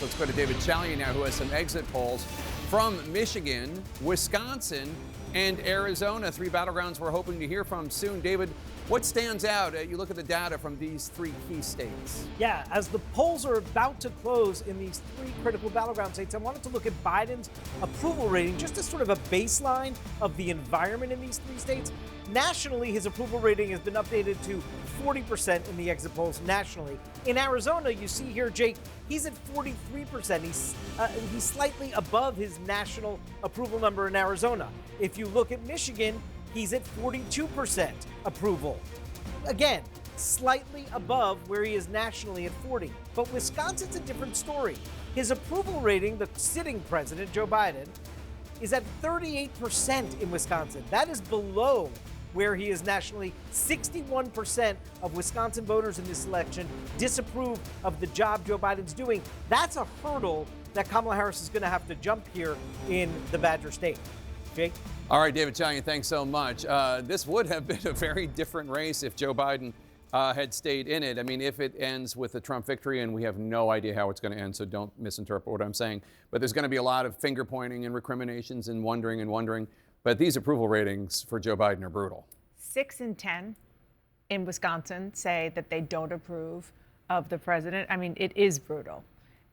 Let's go to David Chalian now, who has some exit polls from Michigan, Wisconsin, and Arizona. Three battlegrounds we're hoping to hear from soon. David, what stands out? You look at the data from these three key states. Yeah, as the polls are about to close in these three critical battleground states, I wanted to look at Biden's approval rating just as sort of a baseline of the environment in these three states. Nationally, his approval rating has been updated to 40% in the exit polls nationally. In Arizona, you see here, Jake, he's at 43%. He's slightly above his national approval number in Arizona. If you look at Michigan, he's at 42% approval. Again, slightly above where he is nationally at 40. But Wisconsin's a different story. His approval rating, the sitting president, Joe Biden, is at 38% in Wisconsin. That is below where he is nationally. 61% of Wisconsin voters in this election disapprove of the job Joe Biden's doing. That's a hurdle that Kamala Harris is going to have to jump here in the Badger State. Jake? All right, David Chalian, thanks so much. This would have been a very different race if Joe Biden had stayed in it. I mean, if it ends with a Trump victory, and we have no idea how it's going to end, so don't misinterpret what I'm saying. But there's going to be a lot of finger pointing and recriminations and wondering. But these approval ratings for Joe Biden are brutal. 6 in 10 in Wisconsin say that they don't approve of the president. I mean, it is brutal,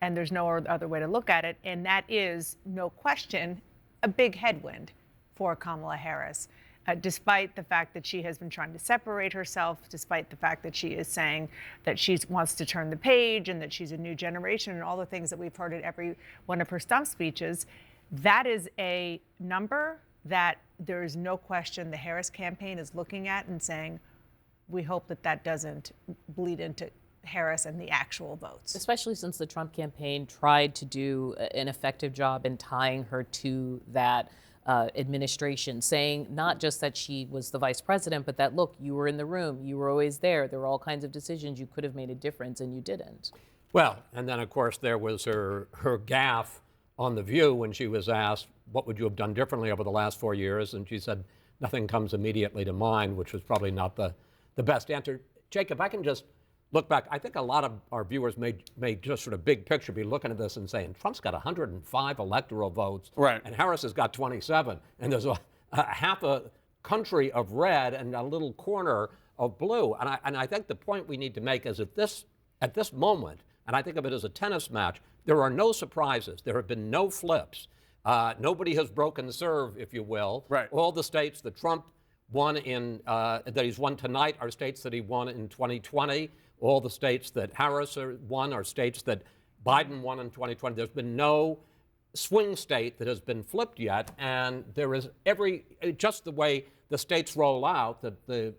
and there's no other way to look at it. And that is, no question, a big headwind for Kamala Harris. Despite the fact that she has been trying to separate herself, despite the fact that she is saying that she wants to turn the page and that she's a new generation and all the things that we've heard at every one of her stump speeches, that is a number that there is no question the Harris campaign is looking at and saying, we hope that that doesn't bleed into Harris and the actual votes. Especially since the Trump campaign tried to do an effective job in tying her to that administration, saying not just that she was the vice president, but that, look, you were in the room, you were always there. There were all kinds of decisions you could have made a difference, and you didn't. Well, and then, of course, there was her gaffe on The View when she was asked, what would you have done differently over the last 4 years? And she said, nothing comes immediately to mind, which was probably not the best answer. Jake, if I can just look back, I think a lot of our viewers may just sort of big picture be looking at this and saying, Trump's got 105 electoral votes, right, and Harris has got 27, and there's a half a country of red and a little corner of blue. And I think the point we need to make is at this moment, and I think of it as a tennis match, there are no surprises. There have been no flips. Nobody has broken serve, if you will. Right. All the states that Trump won in, that he's won tonight are states that he won in 2020. All the states that Harris won are states that Biden won in 2020. There's been no swing state that has been flipped yet. And there is just the way the states roll out, that the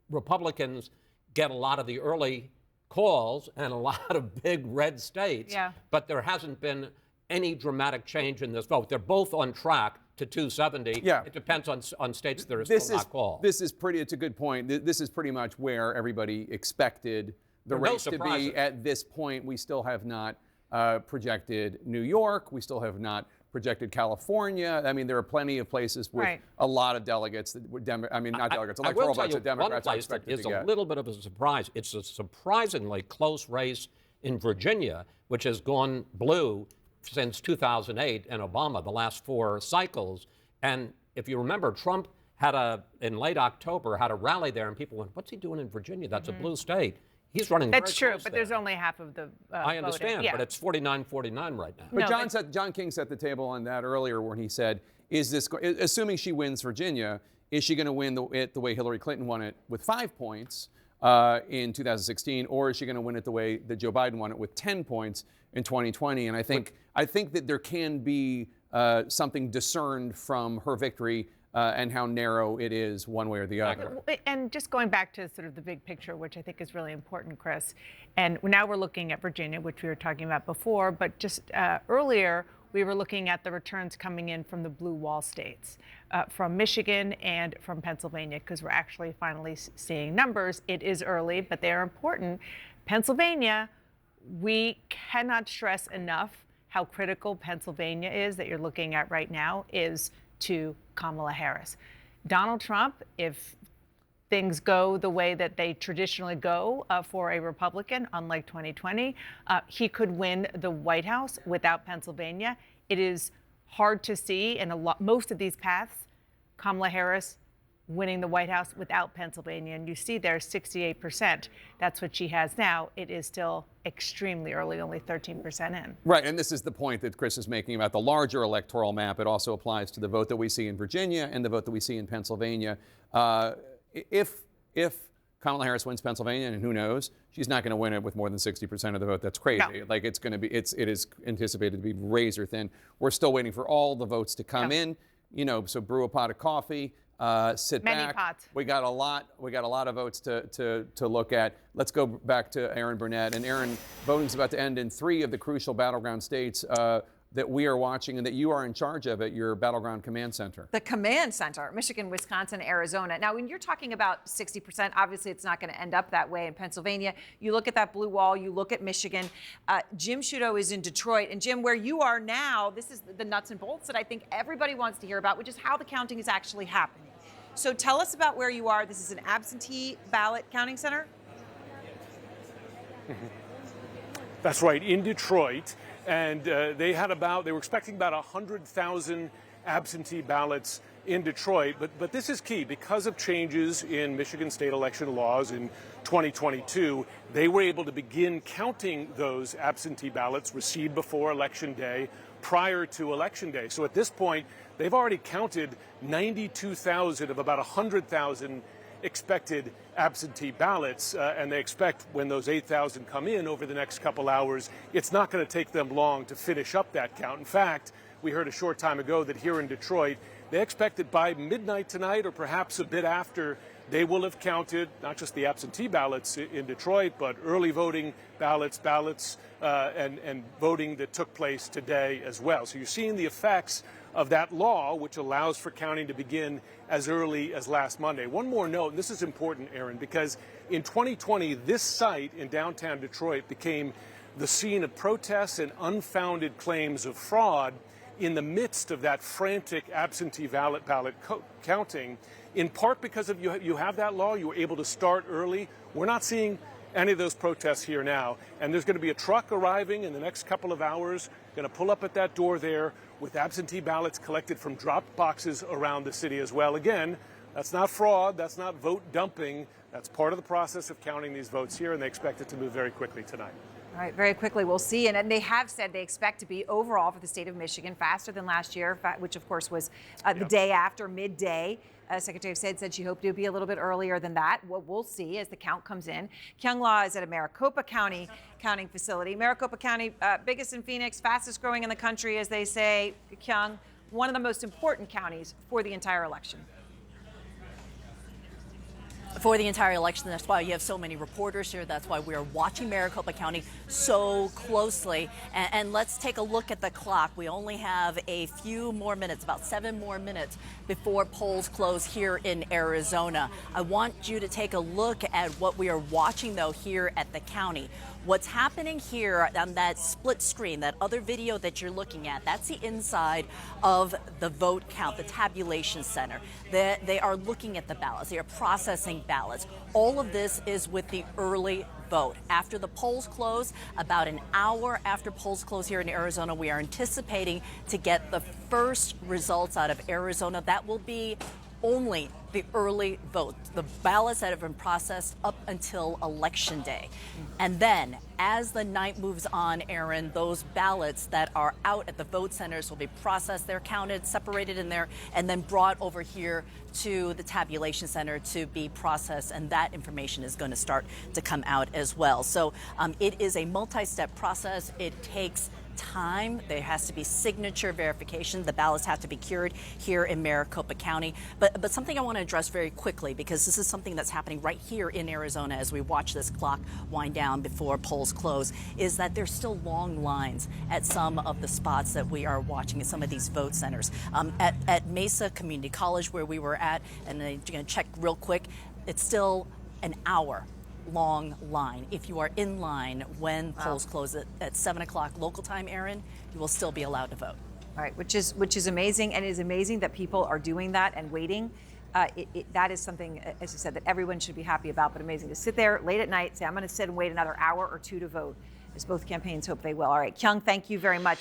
Republicans get a lot of the early calls and a lot of big red states. Yeah. But there hasn't been any dramatic change in this vote. They're both on track to 270. Yeah. It depends on states that are still not called. It's a good point. This is pretty much where everybody expected the race to be at this point. We still have not projected New York. We still have not projected California. I mean, there are plenty of places with a lot of delegates that would, not delegates, electoral votes that Democrats are expected to get. One place that is a little bit of a surprise. It's a surprisingly close race in Virginia, which has gone blue since 2008 and Obama, the last 4 cycles. And if you remember, Trump in late October, had a rally there, and people went, what's he doing in Virginia? That's a blue state. He's running That's very true, close but there. there's only half of the I understand, voting. but it's 49-49 right now. But John King set the table on that earlier when he said, assuming she wins Virginia, is she going to win it the way Hillary Clinton won it with 5 points in 2016, or is she going to win it the way that Joe Biden won it with 10 points in 2020? And I think that there can be something discerned from her victory and how narrow it is one way or the other. And just going back to sort of the big picture, which I think is really important, Chris, and now we're looking at Virginia, which we were talking about before, but just earlier we were looking at the returns coming in from the blue wall states, from Michigan and from Pennsylvania, because we're actually finally seeing numbers. It is early, but they are important. Pennsylvania, we cannot stress enough how critical Pennsylvania is that you're looking at right now is to Kamala Harris. Donald Trump, if things go the way that they traditionally go for a Republican, unlike 2020, he could win the White House without Pennsylvania. It is hard to see in most of these paths, Kamala Harris winning the White House without Pennsylvania. And you see there 68%. That's what she has now. It is still extremely early, only 13% in. Right, and this is the point that Chris is making about the larger electoral map. It also applies to the vote that we see in Virginia and the vote that we see in Pennsylvania. If Kamala Harris wins Pennsylvania, and who knows, she's not going to win it with more than 60% of the vote. That's crazy. No. Like it is anticipated to be razor thin. We're still waiting for all the votes to come in. So brew a pot of coffee. Sit Many back. pots. We got a lot of votes to look at. Let's go back to Erin Burnett. And Erin, voting's about to end in 3 of the crucial battleground states that we are watching and that you are in charge of at your Battleground Command Center. The command center, Michigan, Wisconsin, Arizona. Now, when you're talking about 60%, obviously it's not going to end up that way in Pennsylvania. You look at that blue wall, you look at Michigan. Jim Sciutto is in Detroit. And Jim, where you are now, this is the nuts and bolts that I think everybody wants to hear about, which is how the counting is actually happening. So tell us about where you are. This is an absentee ballot counting center? That's right, in Detroit. And they were expecting about 100,000 absentee ballots in Detroit. But this is key. Because of changes in Michigan state election laws in 2022, they were able to begin counting those absentee ballots received before Election Day, prior to Election Day. So at this point, they've already counted 92,000 of about 100,000 expected absentee ballots, and they expect when those 8,000 come in over the next couple hours, it's not going to take them long to finish up that count. In fact, we heard a short time ago that here in Detroit, they expect that by midnight tonight or perhaps a bit after, they will have counted not just the absentee ballots in Detroit, but early voting ballots, and voting that took place today as well. So you're seeing the effects of that law, which allows for counting to begin as early as last Monday. One more note, and this is important, Aaron, because in 2020, this site in downtown Detroit became the scene of protests and unfounded claims of fraud in the midst of that frantic absentee ballot counting, in part because of you have that law, you were able to start early. We're not seeing any of those protests here now. And there's going to be a truck arriving in the next couple of hours, going to pull up at that door there with absentee ballots collected from drop boxes around the city as well. Again, that's not fraud, that's not vote dumping. That's part of the process of counting these votes here, and they expect it to move very quickly tonight. All right, very quickly, we'll see. And they have said they expect to be overall for the state of Michigan faster than last year, which of course was the day after midday. Secretary of State said she hoped it would be a little bit earlier than that. We'll see as the count comes in. Kyung Law is at a Maricopa County counting facility. Maricopa County, biggest in Phoenix, fastest growing in the country, as they say. Kyung, one of the most important counties for the entire election. For the entire election. That's why you have so many reporters here. That's why we're watching Maricopa County so closely. And let's take a look at the clock. We only have a few more minutes, about 7 more minutes before polls close here in Arizona. I want you to take a look at what we are watching, though, here at the county. What's happening here on that split screen, that other video that you're looking at, that's the inside of the vote count, the tabulation center. They are looking at the ballots. They are processing ballots. All of this is with the early vote. After the polls close, about an hour after polls close here in Arizona, we are anticipating to get the first results out of Arizona. That will be only the early vote, the ballots that have been processed up until Election Day. And then, as the night moves on, Aaron, those ballots that are out at the vote centers will be processed. They're counted, separated in there, and then brought over here to the tabulation center to be processed. And that information is going to start to come out as well. So it is a multi-step process. It takes time. There has to be signature verification. The ballots have to be cured here in Maricopa County. But something I want to address very quickly, because this is something that's happening right here in Arizona as we watch this clock wind down before polls close, is that there's still long lines at some of the spots that we are watching at some of these vote centers. At Mesa Community College, where we were at, and I'm going to check real quick, it's still an hour long line. If you are in line when polls close at 7 o'clock local time, Aaron, you will still be allowed to vote. All right, which is amazing, and it is amazing that people are doing that and waiting. that is something, as I said, that everyone should be happy about, but amazing to sit there late at night, say, I'm going to sit and wait another hour or two to vote, as both campaigns hope they will. All right, Kyung, thank you very much.